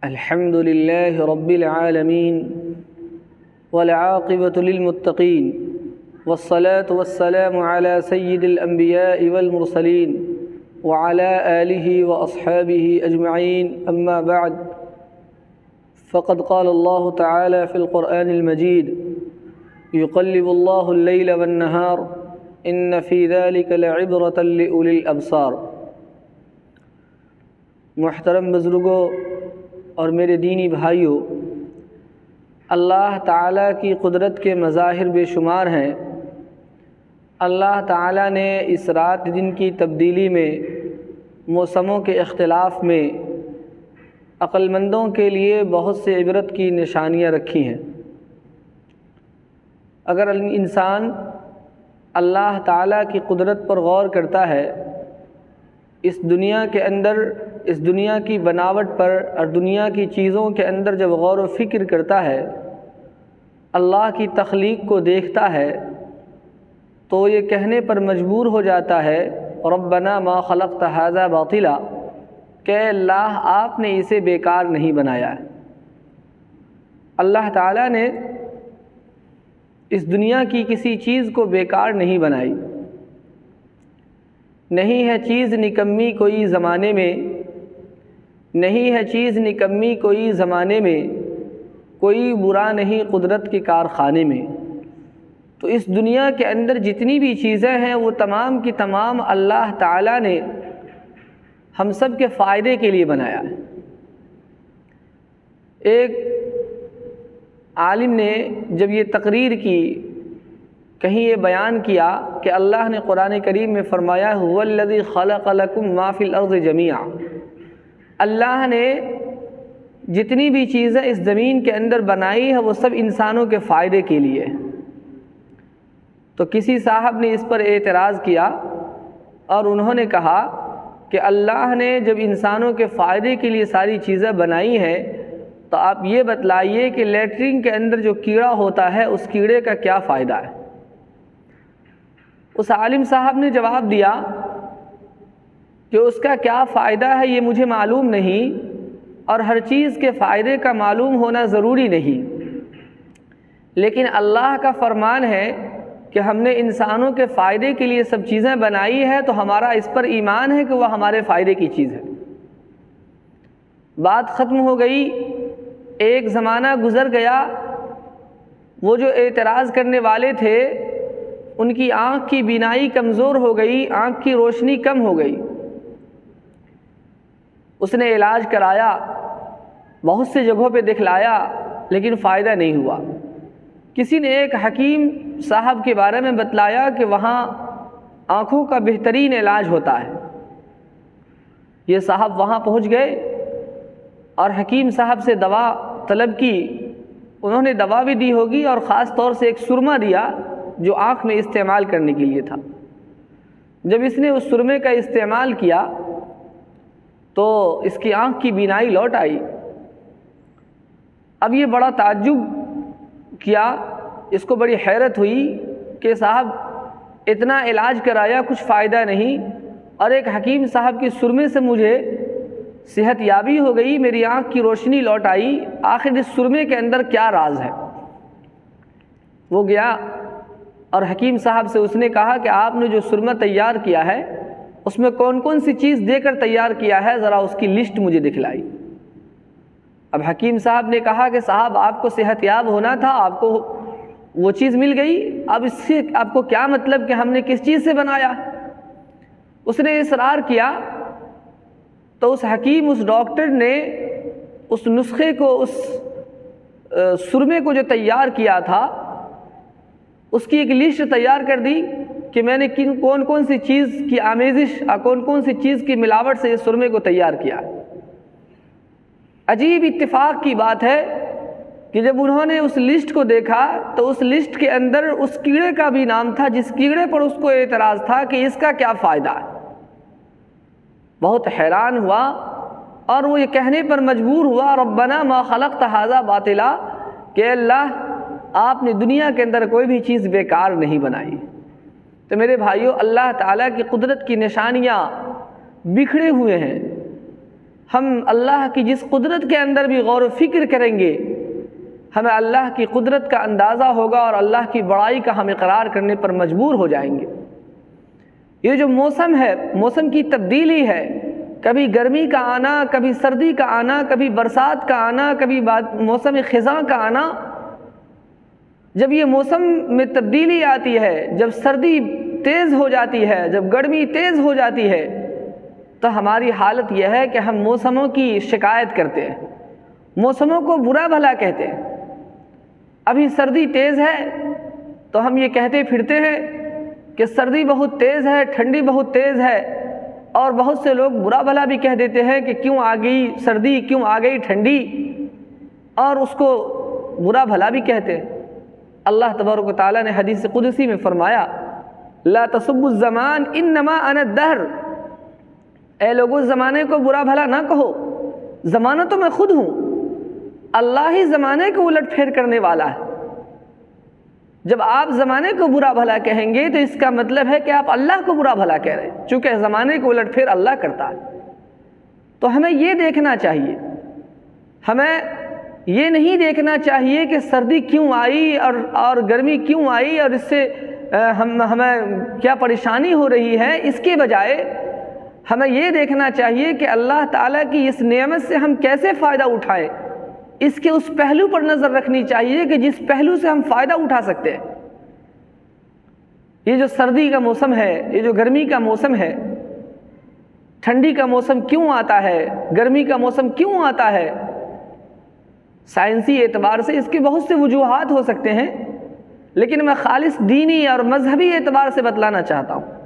الحمد لله رب العالمين والعاقبة للمتقين والصلاة والسلام على سيد الأنبياء والمرسلين وعلى آله وأصحابه أجمعين أما بعد فقد قال الله تعالى في القرآن المجيد يقلب الله الليل والنهار إن في ذلك لعبرة لأولي الأبصار۔ محترم بزرگوں اور میرے دینی بھائیوں، اللہ تعالیٰ کی قدرت کے مظاہر بے شمار ہیں۔ اللہ تعالیٰ نے اس رات دن کی تبدیلی میں، موسموں کے اختلاف میں عقل مندوں کے لیے بہت سے عبرت کی نشانیاں رکھی ہیں۔ اگر انسان اللہ تعالیٰ کی قدرت پر غور کرتا ہے، اس دنیا کے اندر، اس دنیا کی بناوٹ پر اور دنیا کی چیزوں کے اندر جب غور و فکر کرتا ہے، اللہ کی تخلیق کو دیکھتا ہے، تو یہ کہنے پر مجبور ہو جاتا ہے ربنا ما خلقت ھذا باطلا، کہ اللہ آپ نے اسے بیکار نہیں بنایا ہے۔ اللہ تعالیٰ نے اس دنیا کی کسی چیز کو بیکار نہیں بنائی۔ نہیں ہے چیز نکمی کوئی زمانے میں، نہیں ہے چیز نکمی کوئی زمانے میں، کوئی برا نہیں قدرت کے کارخانے میں۔ تو اس دنیا کے اندر جتنی بھی چیزیں ہیں وہ تمام کی تمام اللہ تعالیٰ نے ہم سب کے فائدے کے لیے بنایا ہے۔ ایک عالم نے جب یہ تقریر کی، کہیں یہ بیان کیا کہ اللہ نے قرآن کریم میں فرمایا هو الذی خلق لکم ما فی الارض جمیعا، اللہ نے جتنی بھی چیزیں اس زمین کے اندر بنائی ہے وہ سب انسانوں کے فائدے کے لیے۔ تو کسی صاحب نے اس پر اعتراض کیا اور انہوں نے کہا کہ اللہ نے جب انسانوں کے فائدے کے لیے ساری چیزیں بنائی ہیں تو آپ یہ بتلائیے کہ لیٹرین کے اندر جو کیڑا ہوتا ہے اس کیڑے کا کیا فائدہ ہے؟ اس عالم صاحب نے جواب دیا کہ اس کا کیا فائدہ ہے یہ مجھے معلوم نہیں، اور ہر چیز کے فائدے کا معلوم ہونا ضروری نہیں، لیکن اللہ کا فرمان ہے کہ ہم نے انسانوں کے فائدے کے لیے سب چیزیں بنائی ہے، تو ہمارا اس پر ایمان ہے کہ وہ ہمارے فائدے کی چیز ہے۔ بات ختم ہو گئی، ایک زمانہ گزر گیا، وہ جو اعتراض کرنے والے تھے ان کی آنکھ کی بینائی کمزور ہو گئی، آنکھ کی روشنی کم ہو گئی۔ اس نے علاج کرایا، بہت سے جگہوں پہ دکھلایا، لیکن فائدہ نہیں ہوا۔ کسی نے ایک حکیم صاحب کے بارے میں بتلایا کہ وہاں آنکھوں کا بہترین علاج ہوتا ہے۔ یہ صاحب وہاں پہنچ گئے اور حکیم صاحب سے دوا طلب کی۔ انہوں نے دوا بھی دی ہوگی اور خاص طور سے ایک سرما دیا جو آنکھ میں استعمال کرنے کے لیے تھا۔ جب اس نے اس سرمے کا استعمال کیا تو اس کی آنکھ کی بینائی لوٹ آئی۔ اب یہ بڑا تعجب کیا، اس کو بڑی حیرت ہوئی کہ صاحب اتنا علاج کرایا کچھ فائدہ نہیں، اور ایک حکیم صاحب کی سرمے سے مجھے صحت یابی ہو گئی، میری آنکھ کی روشنی لوٹ آئی، آخر اس سرمے کے اندر کیا راز ہے؟ وہ گیا اور حکیم صاحب سے اس نے کہا کہ آپ نے جو سرمہ تیار کیا ہے اس میں کون کون سی چیز دے کر تیار کیا ہے، ذرا اس کی لسٹ مجھے دکھلائی۔ اب حکیم صاحب نے کہا کہ صاحب آپ کو صحت یاب ہونا تھا، آپ کو وہ چیز مل گئی، اب اس سے آپ کو کیا مطلب کہ ہم نے کس چیز سے بنایا؟ اس نے اصرار کیا تو اس حکیم، اس ڈاکٹر نے اس نسخے کو، اس سرمے کو جو تیار کیا تھا اس کی ایک لسٹ تیار کر دی کہ میں نے کون کون سی چیز کی آمیزش اور کون کون سی چیز کی ملاوٹ سے اس سرمے کو تیار کیا۔ عجیب اتفاق کی بات ہے کہ جب انہوں نے اس لسٹ کو دیکھا تو اس لسٹ کے اندر اس کیڑے کا بھی نام تھا جس کیڑے پر اس کو اعتراض تھا کہ اس کا کیا فائدہ ہے۔ بہت حیران ہوا اور وہ یہ کہنے پر مجبور ہوا ربنا ما خلقت ھذا باطلا، کہ اللہ آپ نے دنیا کے اندر کوئی بھی چیز بیکار نہیں بنائی۔ تو میرے بھائیوں، اللہ تعالیٰ کی قدرت کی نشانیاں بکھرے ہوئے ہیں۔ ہم اللہ کی جس قدرت کے اندر بھی غور و فکر کریں گے ہمیں اللہ کی قدرت کا اندازہ ہوگا اور اللہ کی بڑائی کا ہم اقرار کرنے پر مجبور ہو جائیں گے۔ یہ جو موسم ہے، موسم کی تبدیلی ہے، کبھی گرمی کا آنا، کبھی سردی کا آنا، کبھی برسات کا آنا، کبھی موسم خزاں کا آنا، جب یہ موسم میں تبدیلی آتی ہے، جب سردی تیز ہو جاتی ہے، جب گرمی تیز ہو جاتی ہے، تو ہماری حالت یہ ہے کہ ہم موسموں کی شکایت کرتے ہیں، موسموں کو برا بھلا کہتے ہیں۔ ابھی سردی تیز ہے تو ہم یہ کہتے پھرتے ہیں کہ سردی بہت تیز ہے، ٹھنڈی بہت تیز ہے، اور بہت سے لوگ برا بھلا بھی کہہ دیتے ہیں کہ کیوں آ گئی سردی، کیوں آ گئی ٹھنڈی، اور اس کو برا بھلا بھی کہتے ہیں۔ اللہ تبارک و تعالیٰ نے حدیث قدسی میں فرمایا لا تسبوا الزمان انما انا الدہر، اے لوگوں زمانے کو برا بھلا نہ کہو، زمانہ تو میں خود ہوں، اللہ ہی زمانے کو الٹ پھیر کرنے والا ہے۔ جب آپ زمانے کو برا بھلا کہیں گے تو اس کا مطلب ہے کہ آپ اللہ کو برا بھلا کہہ رہے ہیں، چونکہ زمانے کو الٹ پھیر اللہ کرتا ہے۔ تو ہمیں یہ دیکھنا چاہیے، ہمیں یہ نہیں دیکھنا چاہیے کہ سردی کیوں آئی اور گرمی کیوں آئی اور اس سے ہمیں کیا پریشانی ہو رہی ہے، اس کے بجائے ہمیں یہ دیکھنا چاہیے کہ اللہ تعالیٰ کی اس نعمت سے ہم کیسے فائدہ اٹھائیں، اس کے اس پہلو پر نظر رکھنی چاہیے کہ جس پہلو سے ہم فائدہ اٹھا سکتے ہیں۔ یہ جو سردی کا موسم ہے، یہ جو گرمی کا موسم ہے، ٹھنڈی کا موسم کیوں آتا ہے، گرمی کا موسم کیوں آتا ہے، سائنسی اعتبار سے اس کے بہت سے وجوہات ہو سکتے ہیں، لیکن میں خالص دینی اور مذہبی اعتبار سے بتلانا چاہتا ہوں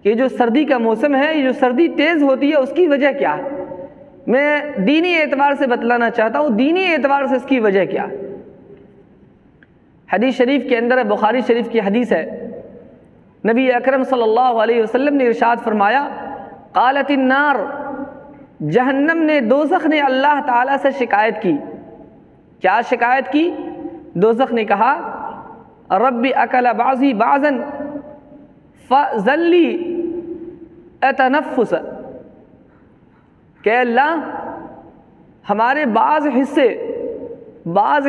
کہ جو سردی کا موسم ہے، یہ جو سردی تیز ہوتی ہے، اس کی وجہ کیا ہے۔ میں دینی اعتبار سے بتلانا چاہتا ہوں دینی اعتبار سے اس کی وجہ کیا ہے۔ حدیث شریف کے اندر بخاری شریف کی حدیث ہے، نبی اکرم صلی اللہ علیہ وسلم نے ارشاد فرمایا قالت النار، جہنم نے، دوزخ نے اللہ تعالیٰ سے شکایت کی۔ کیا شکایت کی؟ دوزخ نے کہا رب اکل بعضی بعضا فاذن لی اتنفس، کہ اللہ ہمارے بعض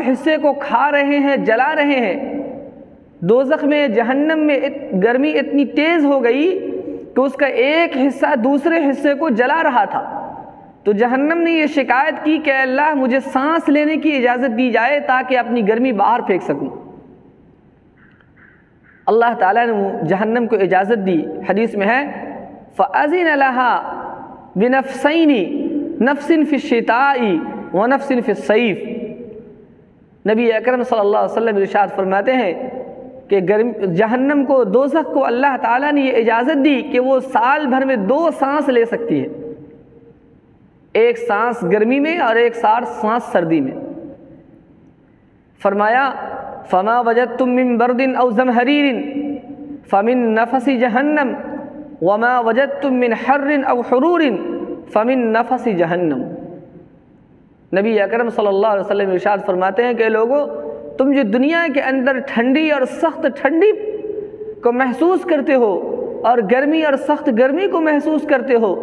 حصے کو کھا رہے ہیں، جلا رہے ہیں۔ دوزخ میں، جہنم میں گرمی اتنی تیز ہو گئی کہ اس کا ایک حصہ دوسرے حصے کو جلا رہا تھا، تو جہنم نے یہ شکایت کی کہ اللہ مجھے سانس لینے کی اجازت دی جائے تاکہ اپنی گرمی باہر پھینک سکوں۔ اللہ تعالیٰ نے جہنم کو اجازت دی، حدیث میں ہے فَأَذِنَ لَهَا بِنَفْسَيْنِ نَفْسٍ فِي الشِّتَاءِ وَنَفْسٍ فِي الصَّيْفِ۔ نبی اکرم صلی اللہ علیہ وسلم ارشاد فرماتے ہیں کہ جہنم کو، دوزخ کو اللہ تعالیٰ نے یہ اجازت دی کہ وہ سال بھر میں 2 سانس لے سکتی ہے، ایک سانس گرمی میں اور ایک سانس سردی میں۔ فرمایا فما وجدتم من برد او زمہریر فمن نفس جہنم وما وجدتم من حر او حرور فمن نفس جہنم۔ نبی اکرم صلی اللہ علیہ وسلم ارشاد فرماتے ہیں کہ لوگو، تم جو دنیا کے اندر ٹھنڈی اور سخت ٹھنڈی کو محسوس کرتے ہو اور گرمی اور سخت گرمی کو محسوس کرتے ہو،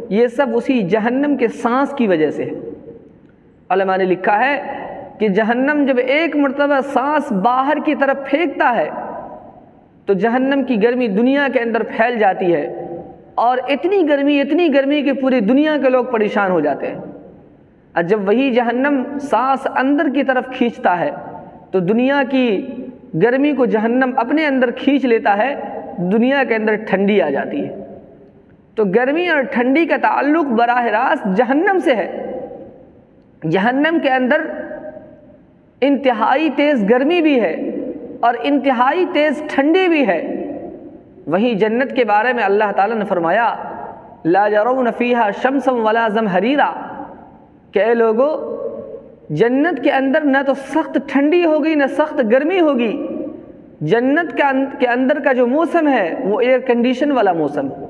یہ سب اسی جہنم کے سانس کی وجہ سے ہے۔ علماء نے لکھا ہے کہ جہنم جب ایک مرتبہ سانس باہر کی طرف پھینکتا ہے تو جہنم کی گرمی دنیا کے اندر پھیل جاتی ہے، اور اتنی گرمی کہ پوری دنیا کے لوگ پریشان ہو جاتے ہیں۔ اور جب وہی جہنم سانس اندر کی طرف کھینچتا ہے تو دنیا کی گرمی کو جہنم اپنے اندر کھینچ لیتا ہے، دنیا کے اندر ٹھنڈی آ جاتی ہے۔ تو گرمی اور ٹھنڈی کا تعلق براہ راست جہنم سے ہے۔ جہنم کے اندر انتہائی تیز گرمی بھی ہے اور انتہائی تیز ٹھنڈی بھی ہے۔ وہیں جنت کے بارے میں اللہ تعالیٰ نے فرمایا لا يرون فيها شمسا ولا زمہریرا، کہ اے لوگو، جنت کے اندر نہ تو سخت ٹھنڈی ہوگی نہ سخت گرمی ہوگی۔ جنت کے اندر کا جو موسم ہے وہ ایئر کنڈیشن والا موسم ہے،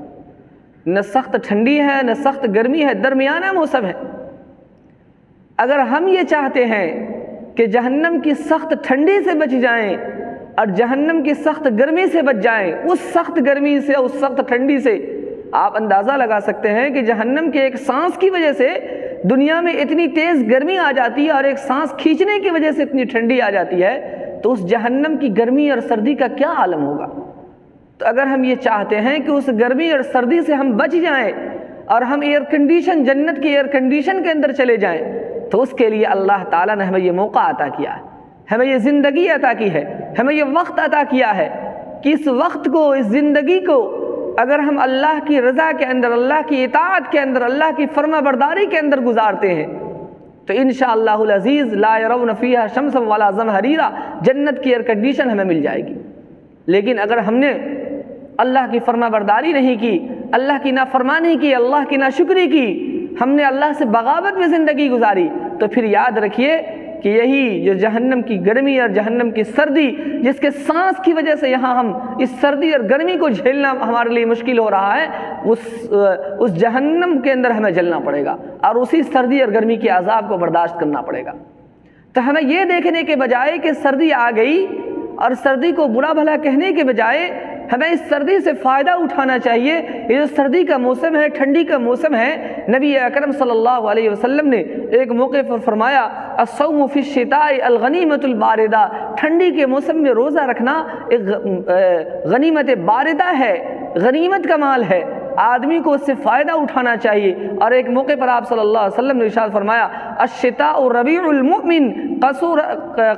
نہ سخت ٹھنڈی ہے نہ سخت گرمی ہے، درمیانہ موسم ہے۔ اگر ہم یہ چاہتے ہیں کہ جہنم کی سخت ٹھنڈی سے بچ جائیں اور جہنم کی سخت گرمی سے بچ جائیں، اس سخت گرمی سے، اس سخت ٹھنڈی سے آپ اندازہ لگا سکتے ہیں کہ جہنم کے ایک سانس کی وجہ سے دنیا میں اتنی تیز گرمی آ جاتی ہے اور ایک سانس کھینچنے کی وجہ سے اتنی ٹھنڈی آ جاتی ہے، تو اس جہنم کی گرمی اور سردی کا کیا عالم ہوگا؟ تو اگر ہم یہ چاہتے ہیں کہ اس گرمی اور سردی سے ہم بچ جائیں اور ہم ایئر کنڈیشن، جنت کی ایئر کنڈیشن کے اندر چلے جائیں، تو اس کے لیے اللہ تعالیٰ نے ہمیں یہ موقع عطا کیا ہے، ہمیں یہ زندگی عطا کی ہے، ہمیں یہ وقت عطا کیا ہے کہ اس وقت کو، اس زندگی کو اگر ہم اللہ کی رضا کے اندر، اللہ کی اطاعت کے اندر، اللہ کی فرما برداری کے اندر گزارتے ہیں تو انشاءاللہ العزیز لا يرون فیہا شمسا ولا زمہریرا، جنت کی ایئر کنڈیشن ہمیں مل جائے گی۔ لیکن اگر ہم نے اللہ کی فرما برداری نہیں کی، اللہ کی نافرمانی کی، اللہ کی ناشکری کی، ہم نے اللہ سے بغاوت میں زندگی گزاری، تو پھر یاد رکھیے کہ یہی جو جہنم کی گرمی اور جہنم کی سردی، جس کے سانس کی وجہ سے یہاں ہم اس سردی اور گرمی کو جھیلنا ہمارے لیے مشکل ہو رہا ہے، اس جہنم کے اندر ہمیں جلنا پڑے گا اور اسی سردی اور گرمی کے عذاب کو برداشت کرنا پڑے گا۔ تو ہمیں یہ دیکھنے کے بجائے کہ سردی آ گئی اور سردی کو برا بھلا کہنے کے بجائے ہمیں اس سردی سے فائدہ اٹھانا چاہیے۔ یہ جو سردی کا موسم ہے، ٹھنڈی کا موسم ہے، نبی اکرم صلی اللہ علیہ وسلم نے ایک موقع پر فرمایا الصوم فی الشتاء الغنیمۃ الباردہ، ٹھنڈی کے موسم میں روزہ رکھنا ایک غنیمت باردہ ہے، غنیمت کا مال ہے، آدمی کو اس سے فائدہ اٹھانا چاہیے۔ اور ایک موقع پر آپ صلی اللہ علیہ وسلم نے ارشاد فرمایا الشتاء ربیع المؤمن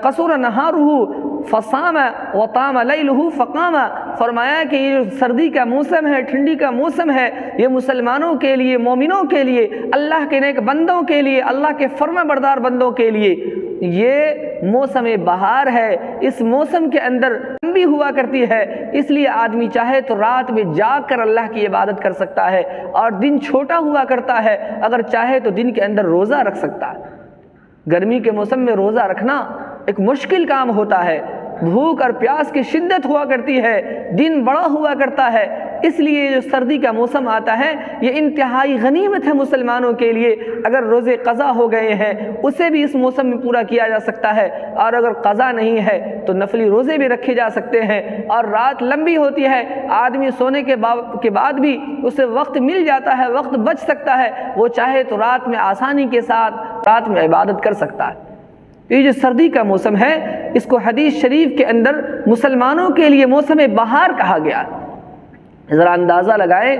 قصر نہارہ فصام وطام لیلہ فقام، فرمایا کہ یہ جو سردی کا موسم ہے، ٹھنڈی کا موسم ہے، یہ مسلمانوں کے لیے، مومنوں کے لیے، اللہ کے نیک بندوں کے لیے، اللہ کے فرما بردار بندوں کے لیے یہ موسم بہار ہے۔ اس موسم کے اندر لمبی ہوا کرتی ہے، اس لیے آدمی چاہے تو رات میں جاگ کر اللہ کی عبادت کر سکتا ہے، اور دن چھوٹا ہوا کرتا ہے، اگر چاہے تو دن کے اندر روزہ رکھ سکتا ہے۔ گرمی کے موسم میں روزہ رکھنا ایک مشکل کام ہوتا ہے، بھوک اور پیاس کی شدت ہوا کرتی ہے، دن بڑا ہوا کرتا ہے، اس لیے جو سردی کا موسم آتا ہے یہ انتہائی غنیمت ہے مسلمانوں کے لیے۔ اگر روزے قضا ہو گئے ہیں اسے بھی اس موسم میں پورا کیا جا سکتا ہے، اور اگر قضا نہیں ہے تو نفلی روزے بھی رکھے جا سکتے ہیں، اور رات لمبی ہوتی ہے، آدمی سونے کے بعد بھی اسے وقت مل جاتا ہے، وقت بچ سکتا ہے، وہ چاہے تو رات میں آسانی کے ساتھ رات میں عبادت کر سکتا ہے۔ یہ جو سردی کا موسم ہے اس کو حدیث شریف کے اندر مسلمانوں کے لیے موسم بہار کہا گیا۔ ذرا اندازہ لگائیں،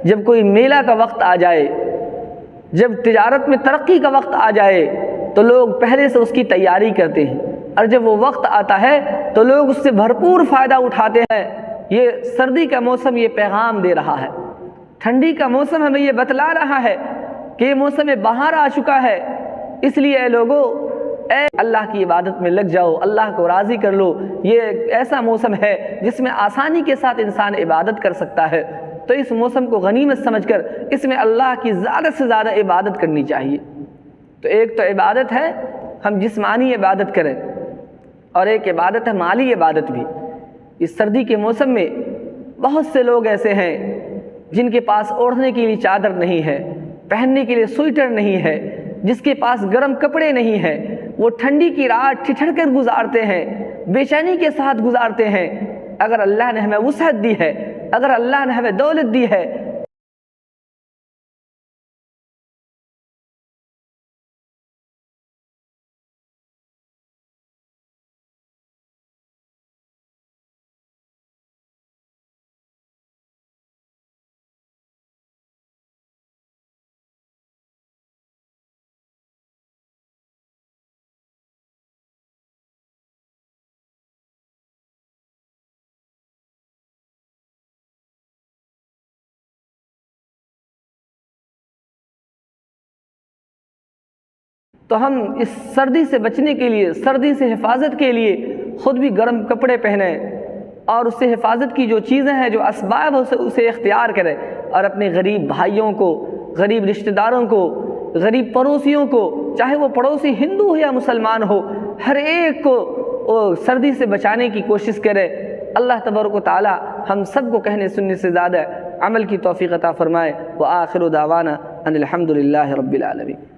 جب کوئی میلہ کا وقت آ جائے، جب تجارت میں ترقی کا وقت آ جائے تو لوگ پہلے سے اس کی تیاری کرتے ہیں، اور جب وہ وقت آتا ہے تو لوگ اس سے بھرپور فائدہ اٹھاتے ہیں۔ یہ سردی کا موسم یہ پیغام دے رہا ہے، ٹھنڈی کا موسم ہمیں یہ بتلا رہا ہے کہ یہ موسم بہار آ چکا ہے، اس لیے اے لوگوں، اے اللہ کی عبادت میں لگ جاؤ، اللہ کو راضی کر لو۔ یہ ایک ایسا موسم ہے جس میں آسانی کے ساتھ انسان عبادت کر سکتا ہے، تو اس موسم کو غنیمت سمجھ کر اس میں اللہ کی زیادہ سے زیادہ عبادت کرنی چاہیے۔ تو ایک تو عبادت ہے ہم جسمانی عبادت کریں، اور ایک عبادت ہے مالی عبادت بھی۔ اس سردی کے موسم میں بہت سے لوگ ایسے ہیں جن کے پاس اوڑھنے کے لیے چادر نہیں ہے، پہننے کے لیے سویٹر نہیں ہے، جس کے پاس گرم کپڑے نہیں ہیں، وہ ٹھنڈی کی رات ٹھٹھر کر گزارتے ہیں، بے چینی کے ساتھ گزارتے ہیں۔ اگر اللہ نے ہمیں وسعت دی ہے، اگر اللہ نے ہمیں دولت دی ہے، تو ہم اس سردی سے بچنے کے لیے، سردی سے حفاظت کے لیے خود بھی گرم کپڑے پہنیں، اور اس سے حفاظت کی جو چیزیں ہیں، جو اسباب ہیں اسے اختیار کریں، اور اپنے غریب بھائیوں کو، غریب رشتہ داروں کو، غریب پڑوسیوں کو، چاہے وہ پڑوسی ہندو ہو یا مسلمان ہو، ہر ایک کو سردی سے بچانے کی کوشش کریں۔ اللہ تبارک و تعالی ہم سب کو کہنے سننے سے زیادہ عمل کی توفیق عطا فرمائے۔ وآخر دعوانا ان الحمد للہ رب العالمین۔